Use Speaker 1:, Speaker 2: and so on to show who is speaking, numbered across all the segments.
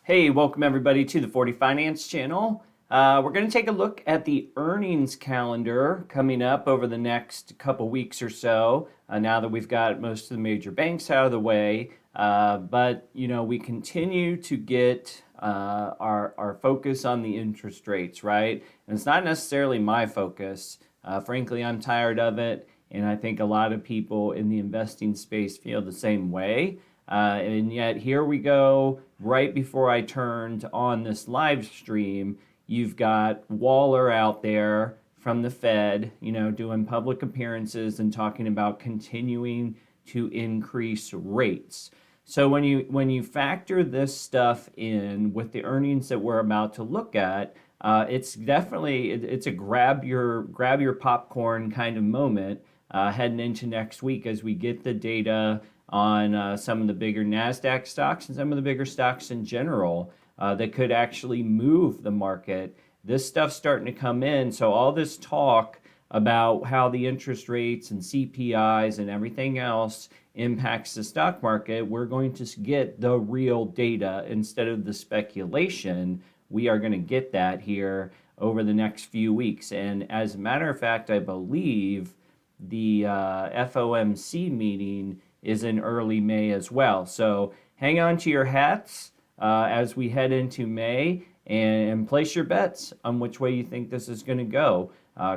Speaker 1: Hey, welcome everybody to the 40 Finance channel. We're going to take a look at the earnings calendar coming up over the next couple weeks or so, now that we've got most of the major banks out of the way. But, we continue to get our focus on the interest rates, right? And it's not necessarily my focus. Frankly, I'm tired of it. And I think a lot of people in the investing space feel the same way. And yet here we go, right before I turned on this live stream, you've got Waller out there from the Fed, doing public appearances and talking about continuing to increase rates. So when you factor this stuff in with the earnings that we're about to look at, it's definitely it's a grab your popcorn kind of moment heading into next week as we get the data on some of the bigger NASDAQ stocks and some of the bigger stocks in general that could actually move the market. This stuff's starting to come in, so all this talk about how the interest rates and CPIs and everything else impacts the stock market, we're going to get the real data instead of the speculation. We are going to get that here over the next few weeks. And as a matter of fact, I believe the FOMC meeting is in early May as well. So hang on to your hats as we head into May and place your bets on which way you think this is going to go.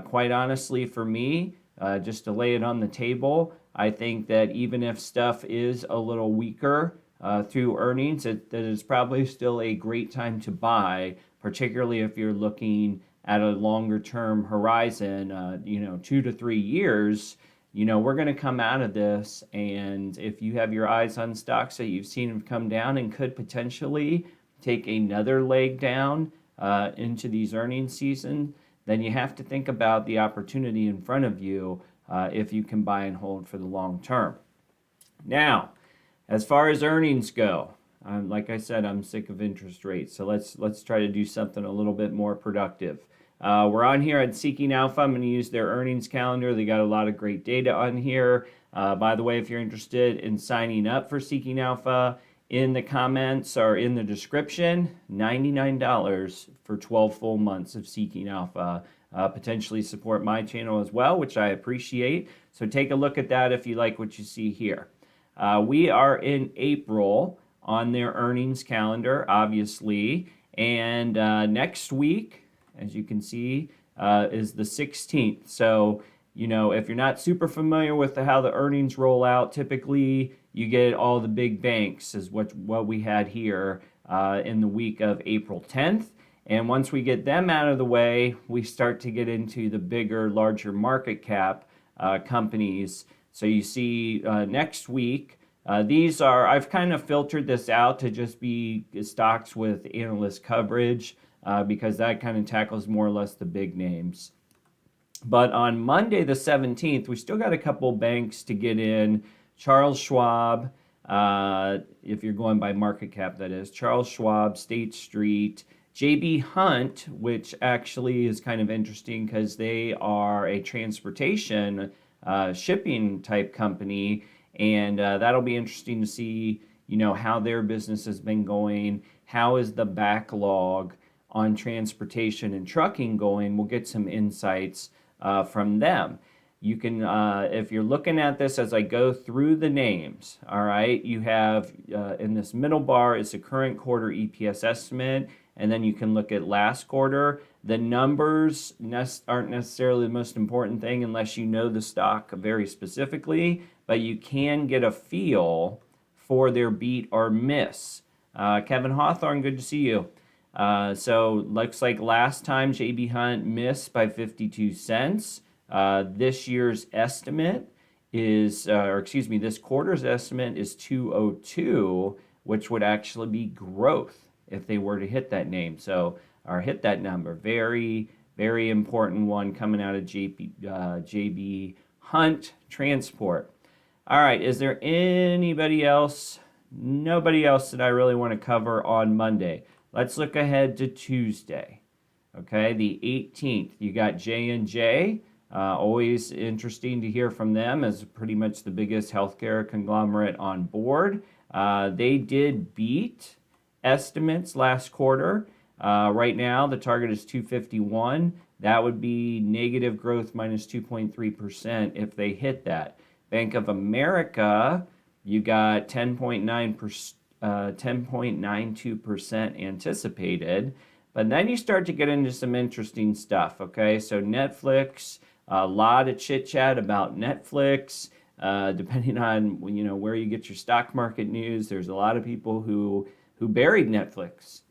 Speaker 1: Quite honestly, for me, just to lay it on the table, I think that even if stuff is a little weaker through earnings, that is probably still a great time to buy, particularly if you're looking at a longer term horizon, 2 to 3 years. We're going to come out of this, and if you have your eyes on stocks that you've seen have come down and could potentially take another leg down into these earnings season, then you have to think about the opportunity in front of you if you can buy and hold for the long term. Now, as far as earnings go, like I said, I'm sick of interest rates, so let's try to do something a little bit more productive. We're on here at Seeking Alpha. I'm going to use their earnings calendar. They got a lot of great data on here. By the way, if you're interested in signing up for Seeking Alpha, in the comments or in the description, $99 for 12 full months of Seeking Alpha. Potentially support my channel as well, which I appreciate. So take a look at that if you like what you see here. We are in April on their earnings calendar, obviously. And next week, as you can see, is the 16th. So, if you're not super familiar with how the earnings roll out, typically you get all the big banks is what we had here in the week of April 10th. And once we get them out of the way, we start to get into the bigger, larger market cap companies. So you see next week, I've kind of filtered this out to just be stocks with analyst coverage because that kind of tackles more or less the big names. But on Monday the 17th, we still got a couple banks to get in. Charles Schwab, if you're going by market cap, that is. Charles Schwab, State Street, J.B. Hunt, which actually is kind of interesting because they are a transportation shipping type company. And that'll be interesting to see, how their business has been going. How is the backlog on transportation and trucking going? We'll get some insights from them. You can, if you're looking at this as I go through the names, all right, you have in this middle bar is the current quarter EPS estimate, and then you can look at last quarter. The numbers aren't necessarily the most important thing unless you know the stock very specifically, but you can get a feel for their beat or miss. Kevin Hawthorne, good to see you. So looks like last time JB Hunt missed by 52 cents. This year's estimate is, this quarter's estimate is 202, which would actually be growth if they were to hit that name. So, or hit that number. Very, very important one coming out of JB Hunt Transport. All right, is there anybody else? Nobody else that I really want to cover on Monday. Let's look ahead to Tuesday. Okay, the 18th. You got J&J. Always interesting to hear from them as pretty much the biggest healthcare conglomerate on board. They did beat estimates last quarter. Right now, the target is 251. That would be negative growth minus 2.3% if they hit that. Bank of America, you got 10.92% anticipated. But then you start to get into some interesting stuff, okay? So Netflix, a lot of chit chat about Netflix. Depending on where you get your stock market news, there's a lot of people who buried Netflix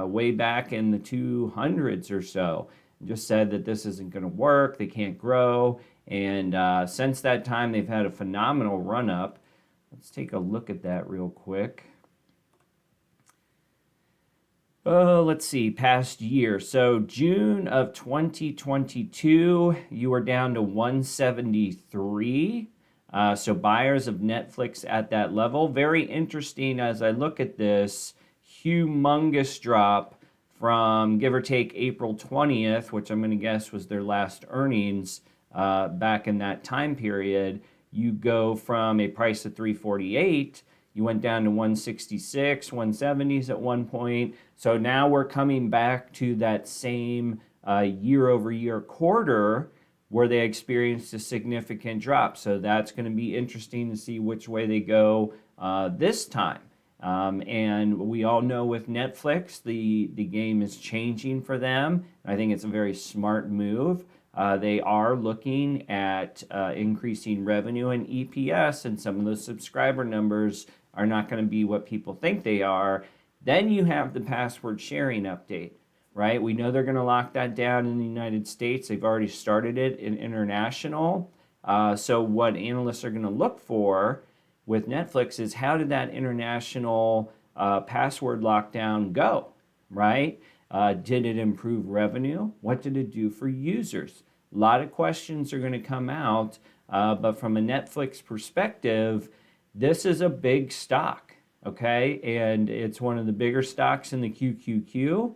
Speaker 1: way back in the 200s or so. Just said that this isn't going to work, they can't grow. And since that time, they've had a phenomenal run up. Let's take a look at that real quick. Let's see, past year. So June of 2022, you were down to 173. So buyers of Netflix at that level. Very interesting as I look at this humongous drop from give or take April 20th, which I'm going to guess was their last earnings back in that time period. You go from a price of 348, you went down to 166, 170s at one point. So now we're coming back to that same year over year quarter where they experienced a significant drop. So that's going to be interesting to see which way they go this time. And we all know with Netflix, the game is changing for them. I think it's a very smart move. They are looking at increasing revenue and EPS, and some of those subscriber numbers are not going to be what people think they are. Then you have the password sharing update, right? We know they're going to lock that down in the United States. They've already started it in international. So what analysts are going to look for with Netflix is how did that international password lockdown go, right? Did it improve revenue? What did it do for users? A lot of questions are going to come out, but from a Netflix perspective, this is a big stock, okay? And it's one of the bigger stocks in the QQQ.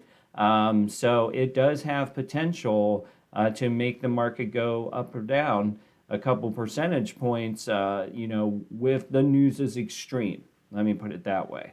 Speaker 1: So it does have potential to make the market go up or down a couple percentage points, with the news is extreme. Let me put it that way.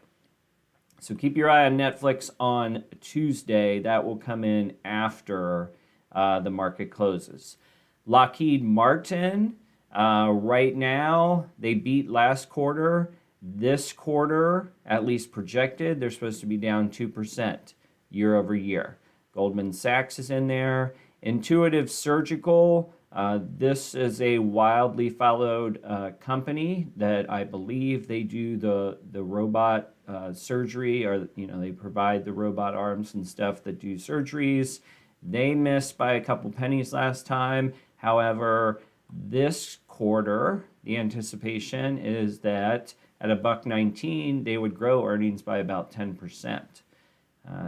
Speaker 1: So keep your eye on Netflix on Tuesday. That will come in after the market closes. Lockheed Martin, right now, they beat last quarter. This quarter, at least projected, they're supposed to be down 2% year over year. Goldman Sachs is in there. Intuitive Surgical, this is a wildly followed company that I believe they do the robot surgery, or they provide the robot arms and stuff that do surgeries. They missed by a couple pennies last time. However, this quarter, the anticipation is that at $1.19, they would grow earnings by about 10%.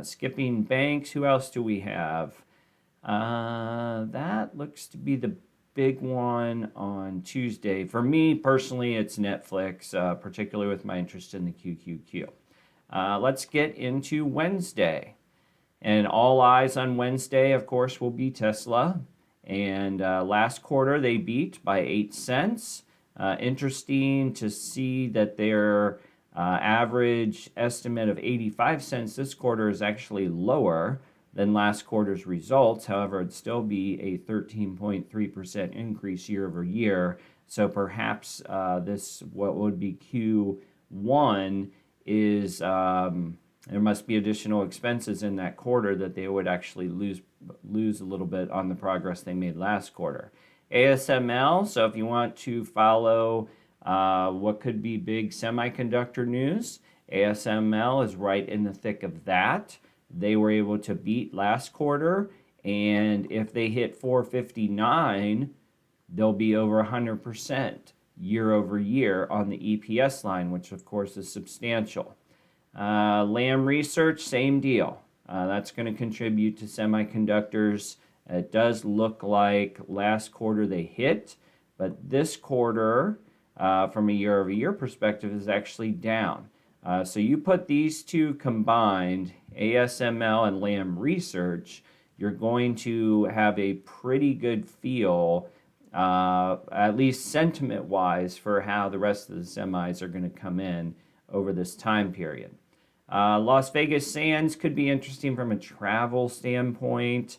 Speaker 1: Skipping banks, who else do we have? That looks to be the big one on Tuesday. For me personally, it's Netflix, particularly with my interest in the QQQ. Let's get into Wednesday. And all eyes on Wednesday, of course, will be Tesla. And last quarter, they beat by 8 cents. Interesting to see that their average estimate of 85 cents this quarter is actually lower than last quarter's results. However, it'd still be a 13.3% increase year over year. So perhaps this, what would be Q1, is there must be additional expenses in that quarter that they would actually lose a little bit on the progress they made last quarter. ASML, so if you want to follow what could be big semiconductor news, ASML is right in the thick of that. They were able to beat last quarter, and if they hit 459, they'll be over 100% year over year on the EPS line, which of course is substantial. Lam Research, same deal. That's going to contribute to semiconductors. It does look like last quarter they hit, but this quarter, from a year over year perspective, is actually down. So you put these two combined, ASML and Lam Research, you're going to have a pretty good feel, at least sentiment-wise, for how the rest of the semis are going to come in over this time period. Las Vegas Sands could be interesting from a travel standpoint.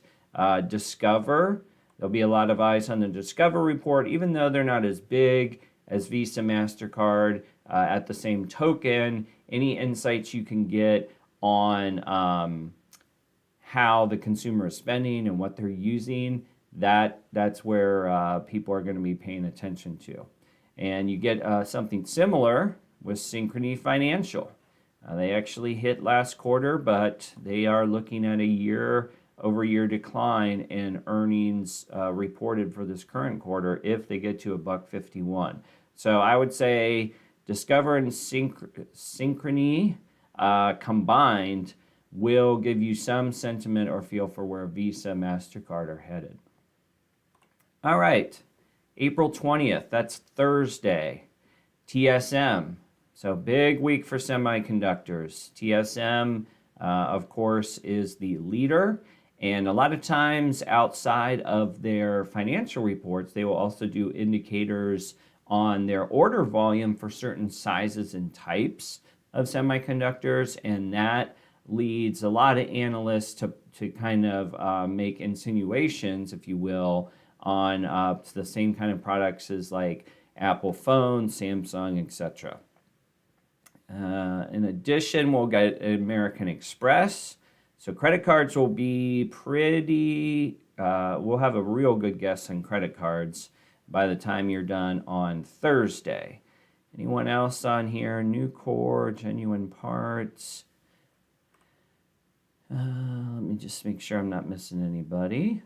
Speaker 1: Discover, there'll be a lot of eyes on the Discover report, even though they're not as big as Visa, MasterCard. At the same token, any insights you can get on how the consumer is spending and what they're using, that's where people are going to be paying attention to. And you get something similar with Synchrony Financial. They actually hit last quarter, but they are looking at a year-over-year decline in earnings reported for this current quarter if they get to $1.51. So I would say Discover and Synchrony combined will give you some sentiment or feel for where Visa, MasterCard are headed. All right, April 20th, that's Thursday. TSM, so big week for semiconductors. TSM, of course, is the leader. And a lot of times outside of their financial reports, they will also do indicators on their order volume for certain sizes and types of semiconductors. And that leads a lot of analysts to kind of make insinuations, if you will, on the same kind of products as like Apple phones, Samsung, etc. In addition, we'll get American Express. So credit cards will be pretty, we'll have a real good guess on credit cards by the time you're done on Thursday. Anyone else on here? Nucor, Genuine Parts. Let me just make sure I'm not missing anybody.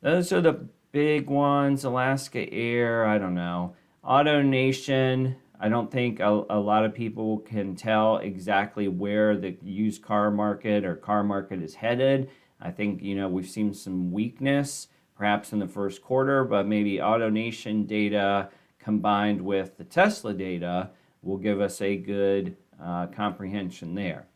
Speaker 1: Those are the big ones. Alaska Air, I don't know. AutoNation, I don't think a lot of people can tell exactly where the used car market or car market is headed. I think, we've seen some weakness perhaps in the first quarter, but maybe AutoNation data combined with the Tesla data will give us a good comprehension there.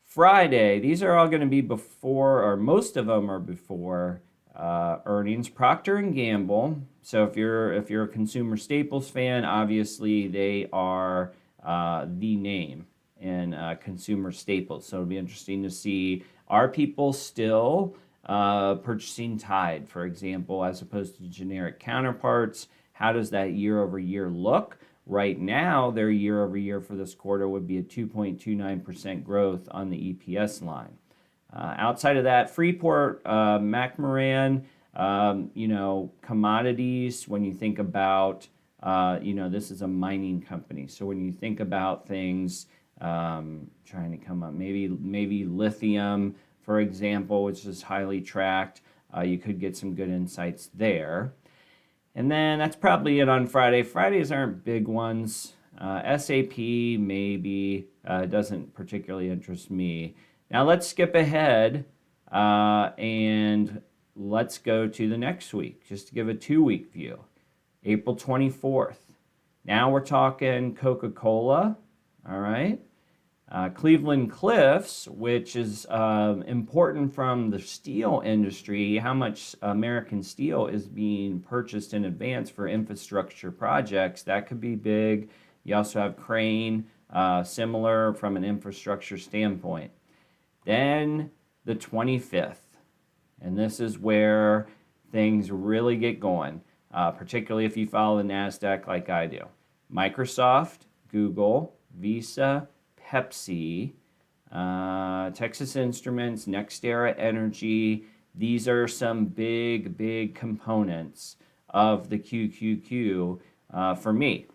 Speaker 1: Friday, these are all going to be before, or most of them are before earnings. Procter & Gamble. So if you're a consumer staples fan, obviously they are the name in consumer staples. So it'll be interesting to see, are people still purchasing Tide, for example, as opposed to generic counterparts? How does that year over year look? Right now, their year over year for this quarter would be a 2.29% growth on the EPS line. Outside of that, Freeport, McMoran, commodities, when you think about, this is a mining company. So when you think about things, trying to come up, maybe lithium, for example, which is highly tracked, you could get some good insights there. And then that's probably it on Friday. Fridays aren't big ones. SAP maybe doesn't particularly interest me. Now let's skip ahead and let's go to the next week, just to give a 2-week view. April 24th. Now we're talking Coca-Cola, all right? Cleveland Cliffs, which is important from the steel industry, how much American steel is being purchased in advance for infrastructure projects. That could be big. You also have Crane, similar from an infrastructure standpoint. Then the 25th, and this is where things really get going, particularly if you follow the NASDAQ like I do. Microsoft, Google, Visa, Pepsi, Texas Instruments, NextEra Energy. These are some big components of the QQQ for me.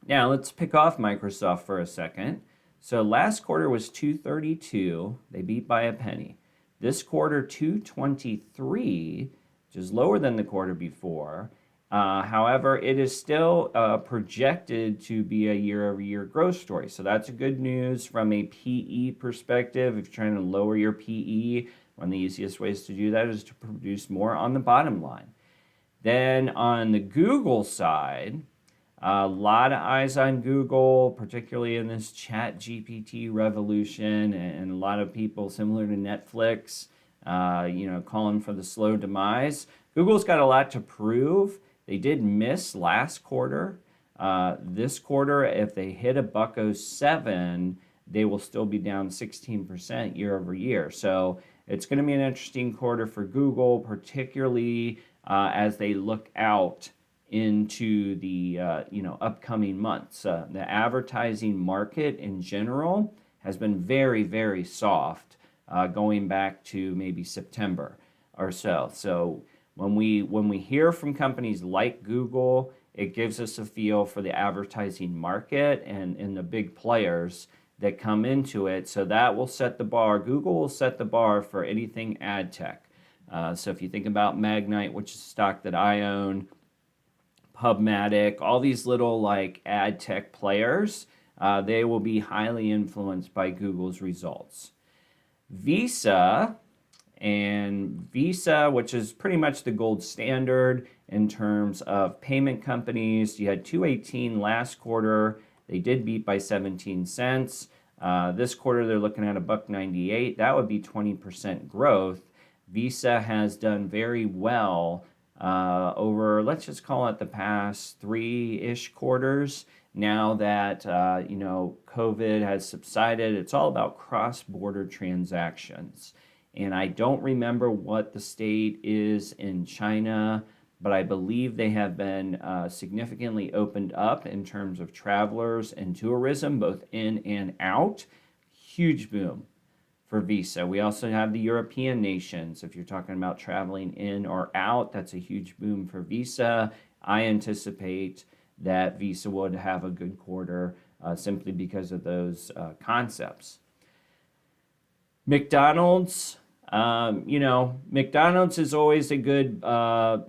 Speaker 1: Now let's pick off Microsoft for a second. So last quarter was 232. They beat by a penny. This quarter, 223, which is lower than the quarter before. However, it is still projected to be a year-over-year growth story. So that's good news from a PE perspective. If you're trying to lower your PE, one of the easiest ways to do that is to produce more on the bottom line. Then on the Google side, a lot of eyes on Google, particularly in this ChatGPT revolution, and a lot of people similar to Netflix, calling for the slow demise. Google's got a lot to prove. They did miss last quarter. This quarter, if they hit $1.07, they will still be down 16% year over year. So it's going to be an interesting quarter for Google, particularly as they look out into the upcoming months. The advertising market in general has been very, very soft going back to maybe September or so. So when we hear from companies like Google, it gives us a feel for the advertising market and the big players that come into it. So that will set the bar. Google will set the bar for anything ad tech. So if you think about Magnite, which is a stock that I own, PubMatic, all these little like ad tech players, they will be highly influenced by Google's results. Visa, which is pretty much the gold standard in terms of payment companies. You had 218 last quarter. They did beat by 17 cents. This quarter, they're looking at $1.98. That would be 20% growth. Visa has done very well over, let's just call it the past 3-ish quarters. Now that COVID has subsided, it's all about cross-border transactions. And I don't remember what the state is in China, but I believe they have been significantly opened up in terms of travelers and tourism, both in and out. Huge boom for Visa. We also have the European nations. If you're talking about traveling in or out, that's a huge boom for Visa. I anticipate that Visa would have a good quarter simply because of those concepts. McDonald's. McDonald's is always a good, a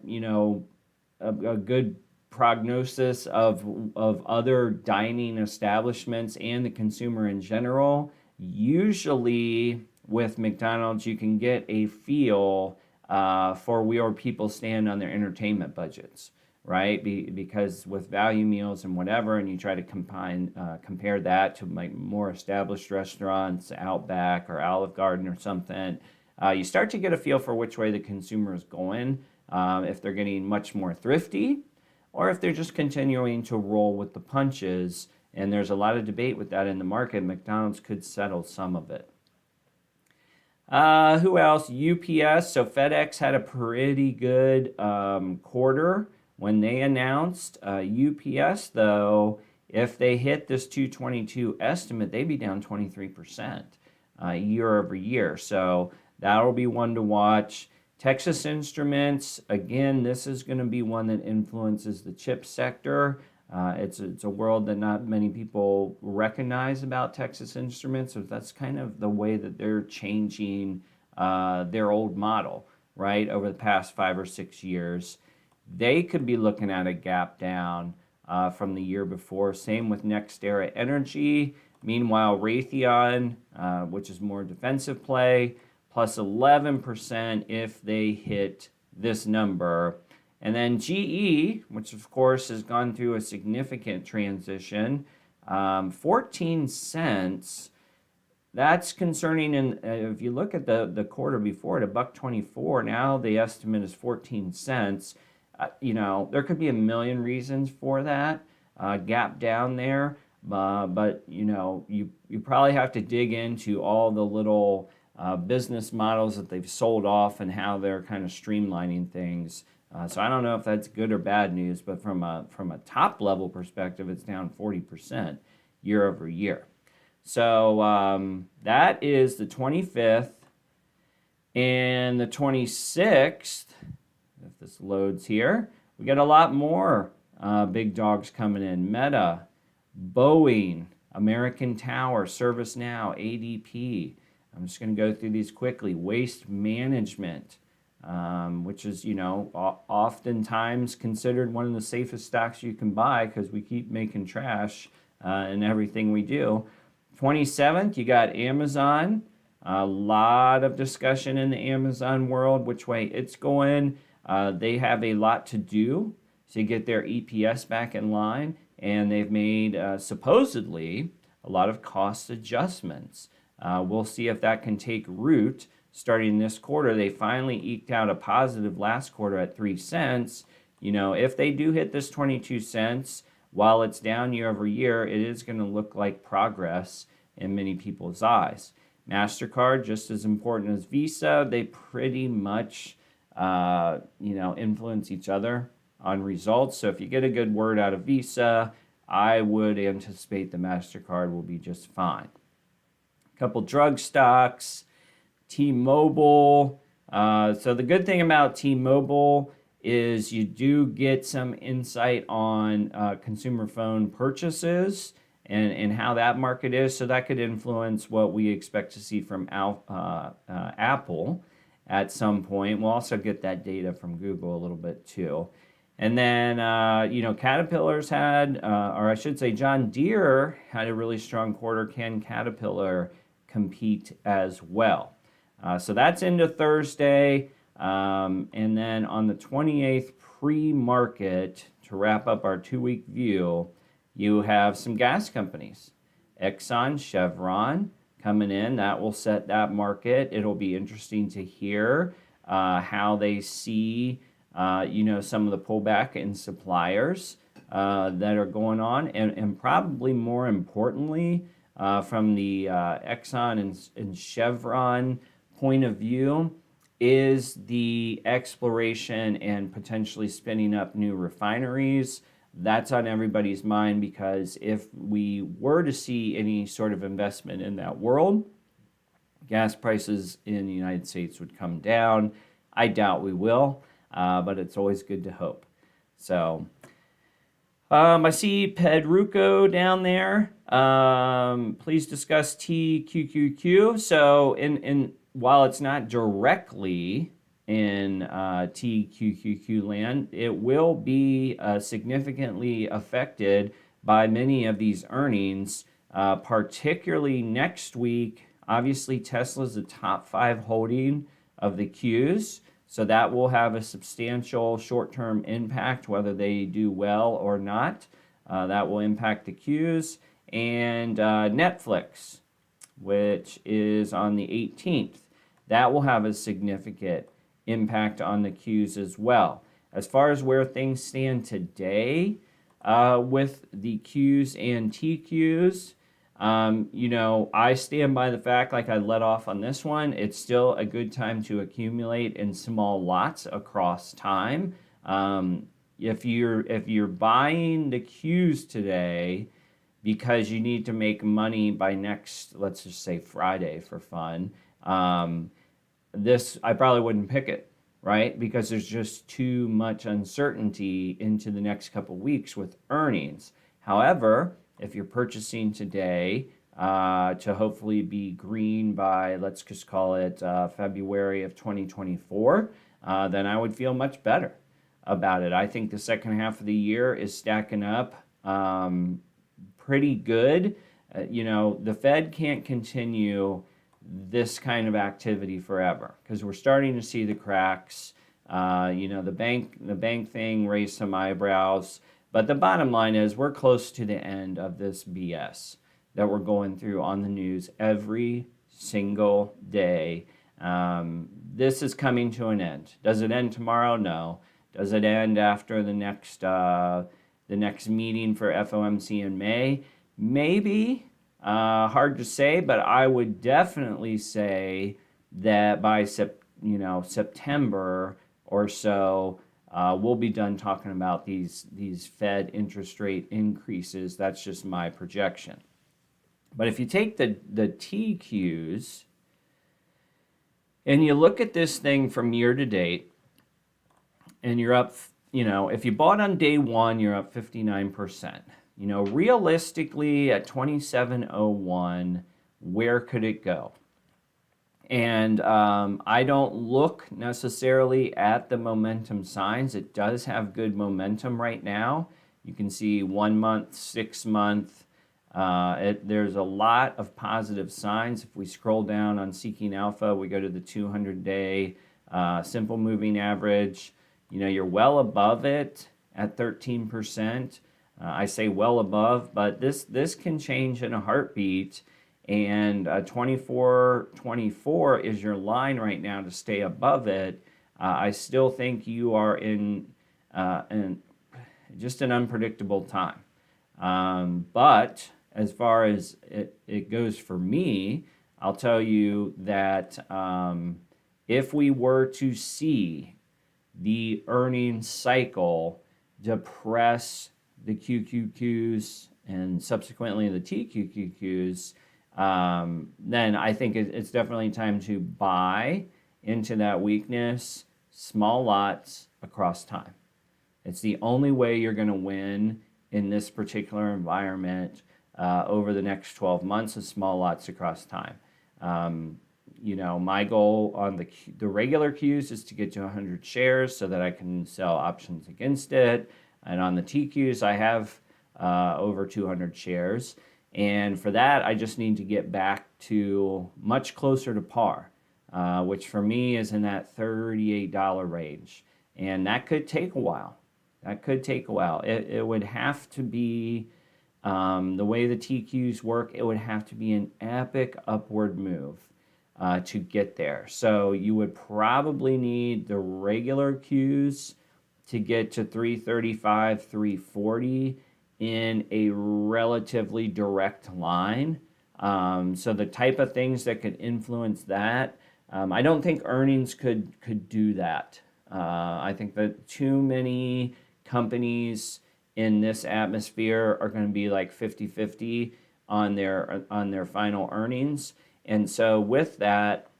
Speaker 1: good prognosis of other dining establishments and the consumer in general. Usually with McDonald's, you can get a feel for where people stand on their entertainment budgets, right? Because with value meals and whatever, and you try to compare that to like more established restaurants, Outback or Olive Garden or something, you start to get a feel for which way the consumer is going, if they're getting much more thrifty or if they're just continuing to roll with the punches. And there's a lot of debate with that in the market. McDonald's could settle some of it. Who else? UPS. So FedEx had a pretty good quarter when they announced. UPS, though, if they hit this 222 estimate, they'd be down 23% year over year. So that'll be one to watch. Texas Instruments, again, this is going to be one that influences the chip sector. It's a world that not many people recognize about Texas Instruments. So that's kind of the way that they're changing their old model, right, over the past 5 or 6 years. They could be looking at a gap down from the year before. Same with NextEra Energy. Meanwhile, Raytheon, which is more defensive play, plus 11% if they hit this number. And then GE, which of course has gone through a significant transition, 14 cents. That's concerning. And if you look at the quarter before it, $1.24, now the estimate is 14 cents. There could be a million reasons for that gap down there. But you probably have to dig into all the little business models that they've sold off and how they're kind of streamlining things. So I don't know if that's good or bad news, but from a top level perspective, it's down 40% year over year. So that is the 25th and the 26th. If this loads here, we got a lot more big dogs coming in. Meta, Boeing, American Tower, ServiceNow, ADP. I'm just going to go through these quickly. Waste Management, which is, oftentimes considered one of the safest stocks you can buy because we keep making trash in everything we do. 27th, you got Amazon. A lot of discussion in the Amazon world, which way it's going. They have a lot to do to get their EPS back in line, and they've made supposedly a lot of cost adjustments. We'll see if that can take root starting this quarter. They finally eked out a positive last quarter at 3 cents. If they do hit this 22 cents, while it's down year over year, it is going to look like progress in many people's eyes. MasterCard, just as important as Visa, they pretty much influence each other on results. So if you get a good word out of Visa, I would anticipate the MasterCard will be just fine. A couple drug stocks, T-Mobile. So the good thing about T-Mobile is you do get some insight on consumer phone purchases and how that market is. So that could influence what we expect to see from Apple at some point. We'll also get that data from Google a little bit too. And then, Caterpillar's had, or I should say John Deere had a really strong quarter. Can Caterpillar compete as well? So that's into Thursday. And then on the 28th pre-market, to wrap up our 2-week view, you have some gas companies. Exxon, Chevron coming in. That will set that market. It'll be interesting to hear how they see some of the pullback in suppliers that are going on. And probably more importantly, from the Exxon and Chevron point of view, is the exploration and potentially spinning up new refineries. That's on everybody's mind, because if we were to see any sort of investment in that world, gas prices in the United States would come down. I doubt we will, but it's always good to hope. So I see Pedruco down there. Please discuss TQQQ. So while it's not directly in TQQQ land, it will be significantly affected by many of these earnings, particularly next week. Obviously, Tesla's the top 5 holding of the Qs, so that will have a substantial short-term impact, whether they do well or not. That will impact the Qs. And Netflix, which is on the 18th, that will have a significant impact on the Qs as well. As far as where things stand today with the Qs and TQs, I stand by the fact, like I let off on this one, it's still a good time to accumulate in small lots across time. If you're buying the Qs today because you need to make money by next, let's just say Friday for fun, this, I probably wouldn't pick it, right? Because there's just too much uncertainty into the next couple weeks with earnings. However, if you're purchasing today to hopefully be green by, let's just call it February of 2024, then I would feel much better about it. I think the second half of the year is stacking up pretty good. The Fed can't continue this kind of activity forever, because we're starting to see the cracks. The bank thing raised some eyebrows, but the bottom line is we're close to the end of this BS that we're going through on the news every single day. This is coming to an end. Does it end tomorrow? No. Does it end after the next meeting for FOMC in May? Maybe. Hard to say, but I would definitely say that by September or so, we'll be done talking about these Fed interest rate increases. That's just my projection. But if you take the TQs and you look at this thing from year to date, and you're up, if you bought on day one, you're up 59%. Realistically at 2701, where could it go? And I don't look necessarily at the momentum signs. It does have good momentum right now. You can see 1 month, 6 month. There's a lot of positive signs. If we scroll down on Seeking Alpha, we go to the 200-day simple moving average. You're well above it at 13%. I say well above, but this can change in a heartbeat. And 24.24 is your line right now to stay above it. I still think you are in just an unpredictable time. But as far as it goes for me, I'll tell you that if we were to see the earnings cycle depress the QQQs and subsequently the TQQQs, then I think it's definitely time to buy into that weakness, small lots across time. It's the only way you're going to win in this particular environment over the next 12 months is small lots across time. My goal on the regular Qs is to get to 100 shares so that I can sell options against it. And on the TQs, I have over 200 shares. And for that, I just need to get back to much closer to par, which for me is in that $38 range. And that could take a while. It would have to be, the way the TQs work, it would have to be an epic upward move to get there. So you would probably need the regular Qs to get to 335, 340 in a relatively direct line. So the type of things that could influence that, I don't think earnings could do that. I think that too many companies in this atmosphere are going to be like 50-50 on their final earnings. And so with that,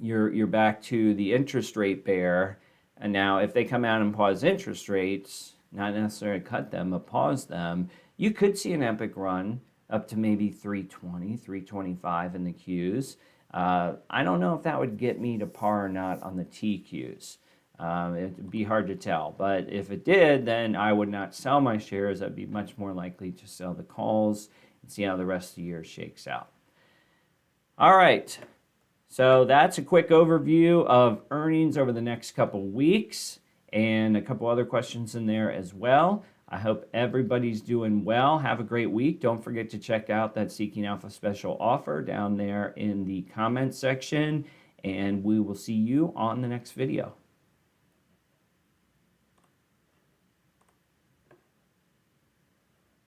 Speaker 1: you're back to the interest rate bear. And now if they come out and pause interest rates, not necessarily cut them, but pause them, you could see an epic run up to maybe 320, 325 in the Qs. I don't know if that would get me to par or not on the TQs. It'd be hard to tell, but if it did, then I would not sell my shares. I'd be much more likely to sell the calls and see how the rest of the year shakes out. All right, so that's a quick overview of earnings over the next couple weeks and a couple other questions in there as well. I hope everybody's doing well. Have a great week. Don't forget to check out that Seeking Alpha special offer down there in the comments section, and we will see you on the next video.